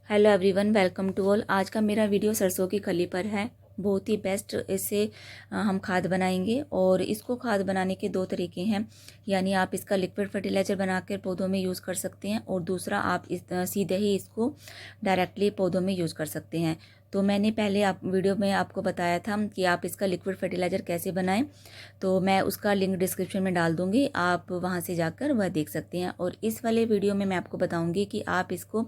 Hello everyone, welcome to all. आज का मेरा वीडियो सरसों की खली पर है। बहुत ही बेस्ट इससे हम खाद बनाएंगे और इसको खाद बनाने के दो तरीके हैं। यानी आप इसका लिक्विड फर्टिलाइज़र बनाकर पौधों में यूज़ कर सकते हैं और दूसरा आप सीधे ही इसको डायरेक्टली पौधों में यूज़ कर सकते हैं। तो मैंने पहले आप वीडियो में आपको बताया था कि आप इसका लिक्विड फर्टिलाइज़र कैसे बनाएं, तो मैं उसका लिंक डिस्क्रिप्शन में डाल दूंगी, आप वहां से जाकर वह देख सकते हैं। और इस वाले वीडियो में मैं आपको बताऊंगी कि आप इसको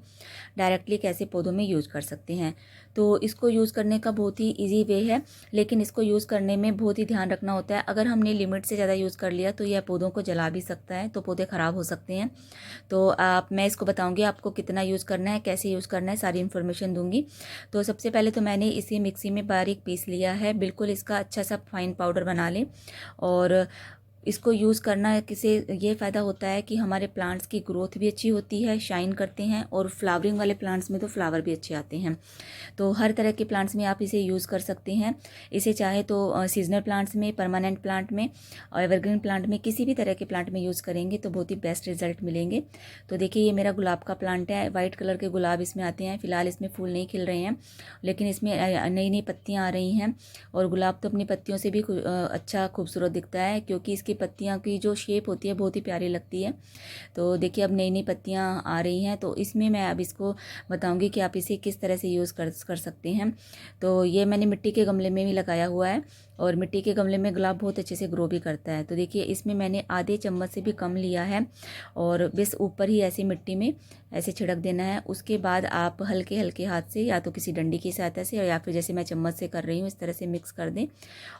डायरेक्टली कैसे पौधों में यूज़ कर सकते हैं। तो इसको यूज़ करने का बहुत ही ईजी वे है, लेकिन इसको यूज़ करने में बहुत ही ध्यान रखना होता है। अगर हमने लिमिट से ज़्यादा यूज़ कर लिया तो यह पौधों को जला भी सकता है, तो पौधे ख़राब हो सकते हैं। तो मैं इसको बताऊंगी आपको कितना यूज़ करना है, कैसे यूज़ करना है, सारी इन्फॉर्मेशन दूंगी। तो सबसे पहले तो मैंने इसे मिक्सी में बारीक पीस लिया है। बिल्कुल इसका अच्छा सा फाइन पाउडर बना लें। और इसको यूज़ करना किसे ये फ़ायदा होता है कि हमारे प्लांट्स की ग्रोथ भी अच्छी होती है, शाइन करते हैं, और फ्लावरिंग वाले प्लांट्स में तो फ्लावर भी अच्छे आते हैं। तो हर तरह के प्लांट्स में आप इसे यूज़ कर सकते हैं। इसे चाहे तो सीजनल प्लांट्स में, परमानेंट प्लांट में और एवरग्रीन प्लांट में, किसी भी तरह के प्लांट में यूज़ करेंगे तो बहुत ही बेस्ट रिजल्ट मिलेंगे। तो देखिए, ये मेरा गुलाब का प्लांट है। वाइट कलर के गुलाब इसमें आते हैं। फिलहाल इसमें फूल नहीं खिल रहे हैं, लेकिन इसमें नई नई पत्तियाँ आ रही हैं। और गुलाब तो अपनी पत्तियों से भी अच्छा खूबसूरत दिखता है, क्योंकि इसकी पत्तियाँ की जो शेप होती है बहुत ही प्यारी लगती है। तो देखिए, अब नई नई पत्तियाँ आ रही हैं, तो इसमें मैं अब इसको बताऊंगी कि आप इसे किस तरह से यूज़ कर सकते हैं। तो ये मैंने मिट्टी के गमले में भी लगाया हुआ है, और मिट्टी के गमले में गुलाब बहुत अच्छे से ग्रो भी करता है। तो देखिए, इसमें मैंने आधे चम्मच से भी कम लिया है, और बस ऊपर ही ऐसे मिट्टी में ऐसे छिड़क देना है। उसके बाद आप हल्के हल्के हाथ से, या तो किसी डंडी की सहायता से, या फिर जैसे मैं चम्मच से कर रही हूँ, इस तरह से मिक्स कर दें।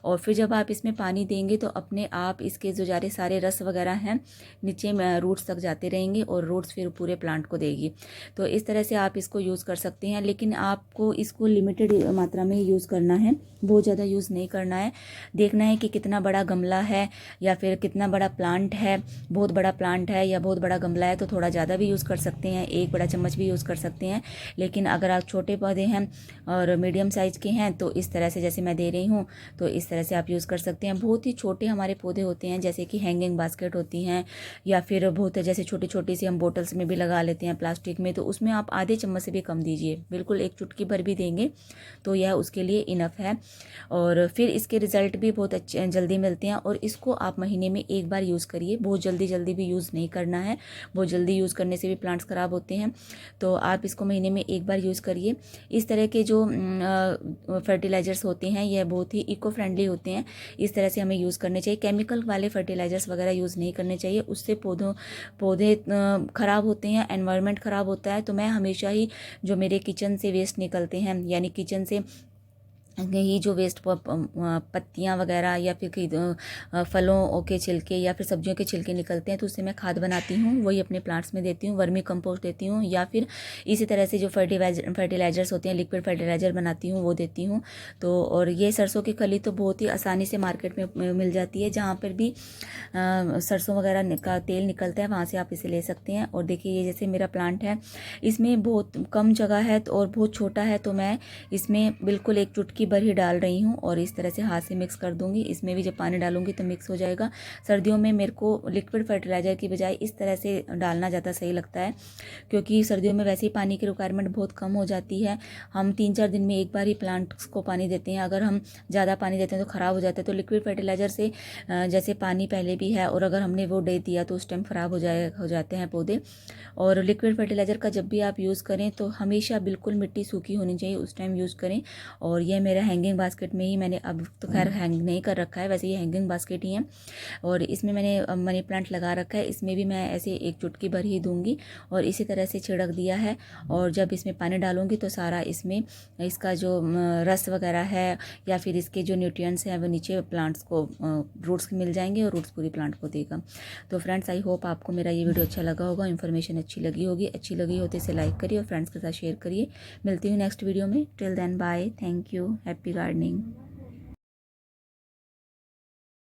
और फिर जब आप इसमें पानी देंगे तो अपने आप इसके जो सारे रस वगैरह हैं नीचे में रूट्स तक जाते रहेंगे, और रूट्स फिर पूरे प्लांट को देगी। तो इस तरह से आप इसको यूज़ कर सकते हैं, लेकिन आपको इसको लिमिटेड मात्रा में यूज़ करना है, बहुत ज़्यादा यूज़ नहीं करना है। देखना है कि कितना बड़ा गमला है या फिर कितना बड़ा प्लांट है। बहुत बड़ा प्लांट है या बहुत बड़ा गमला है तो थोड़ा ज़्यादा भी यूज़ कर सकते हैं, एक बड़ा चम्मच भी यूज़ कर सकते हैं। लेकिन अगर आप छोटे पौधे हैं और मीडियम साइज़ के हैं तो इस तरह से, जैसे मैं दे रही हूँ, तो इस तरह से आप यूज़ कर सकते हैं। बहुत ही छोटे हमारे पौधे होते हैं, जैसे कि हैंगिंग बास्केट होती हैं, या फिर बहुत जैसे छोटी छोटी सी हम बोटल्स में भी लगा लेते हैं प्लास्टिक में, तो उसमें आप आधे चम्मच से भी कम दीजिए। बिल्कुल एक चुटकी भर भी देंगे तो यह उसके लिए इनफ है। और फिर इसके रिज़ल्ट भी बहुत अच्छे जल्दी मिलते हैं। और इसको आप महीने में एक बार यूज़ करिए, बहुत जल्दी जल्दी भी यूज़ नहीं करना है। बहुत जल्दी यूज़ करने से भी प्लांट्स ख़राब होते हैं। तो आप इसको महीने में एक बार यूज़ करिए। इस तरह के जो फर्टिलाइज़र्स होते हैं यह बहुत ही इको फ्रेंडली होते हैं। इस तरह से हमें यूज़ करने चाहिए। केमिकल वाले फर्टिलाइज़र्स वगैरह यूज़ नहीं करने चाहिए, उससे पौधे ख़राब होते हैं, एनवायरनमेंट ख़राब होता है। तो मैं हमेशा ही जो मेरे किचन से वेस्ट निकलते हैं, यानी किचन से ही जो वेस्ट पत्तियाँ वगैरह, या फिर फलों के छिलके या फिर सब्जियों के छिलके निकलते हैं, तो उससे मैं खाद बनाती हूँ, वही अपने प्लांट्स में देती हूँ। वर्मी कंपोस्ट देती हूँ, या फिर इसी तरह से जो फर्टिलाइजर्स होते हैं, लिक्विड फर्टिलाइज़र बनाती हूँ, वो देती हूँ। तो और ये सरसों की खली तो बहुत ही आसानी से मार्केट में मिल जाती है। जहाँ पर भी सरसों वगैरह का तेल निकलता है, वहाँ से आप इसे ले सकते हैं। और देखिए, ये जैसे मेरा प्लांट है, इसमें बहुत कम जगह है और बहुत छोटा है, तो मैं इसमें बिल्कुल एक चुटकी भर ही डाल रही हूँ, और इस तरह से हाथ से मिक्स कर दूंगी। इसमें भी जब पानी डालूंगी तो मिक्स हो जाएगा। सर्दियों में मेरे को लिक्विड फर्टिलाइज़र की बजाय इस तरह से डालना ज़्यादा सही लगता है, क्योंकि सर्दियों में वैसे ही पानी की रिक्वायरमेंट बहुत कम हो जाती है। हम 3-4 दिन में एक बार ही प्लांट्स को पानी देते हैं। अगर हम ज़्यादा पानी देते हैं तो ख़राब हो जाता है। तो लिक्विड फर्टिलाइज़र से जैसे पानी पहले भी है, और अगर हमने वो दे दिया तो उस टाइम ख़राब हो जाते हैं पौधे। और लिक्विड फर्टिलाइज़र का जब भी आप यूज़ करें तो हमेशा बिल्कुल मिट्टी सूखी होनी चाहिए, उस टाइम यूज़ करें। और ये मेरा हैंगिंग बास्केट में ही, मैंने अब तो खैर हैंग नहीं कर रखा है, वैसे ये हैंगिंग बास्केट ही है। और इसमें मैंने मनी प्लांट लगा रखा है, इसमें भी मैं ऐसे एक चुटकी भर ही दूंगी, और इसी तरह से छिड़क दिया है। और जब इसमें पानी डालूंगी तो सारा इसमें इसका जो रस वगैरह है, या फिर इसके जो न्यूट्रिएंट्स हैं, वो नीचे प्लांट्स को रूट्स मिल जाएंगे, और रूट्स पूरी प्लांट को देगा। तो फ्रेंड्स, आई होप आपको मेरा ये वीडियो अच्छा लगा होगा, इन्फॉर्मेशन अच्छी लगी होगी। अच्छी लगी हो तो इसे लाइक करिए और फ्रेंड्स के साथ शेयर करिए। मिलती हूँ नेक्स्ट वीडियो में। Till then bye, thank you, happy gardening.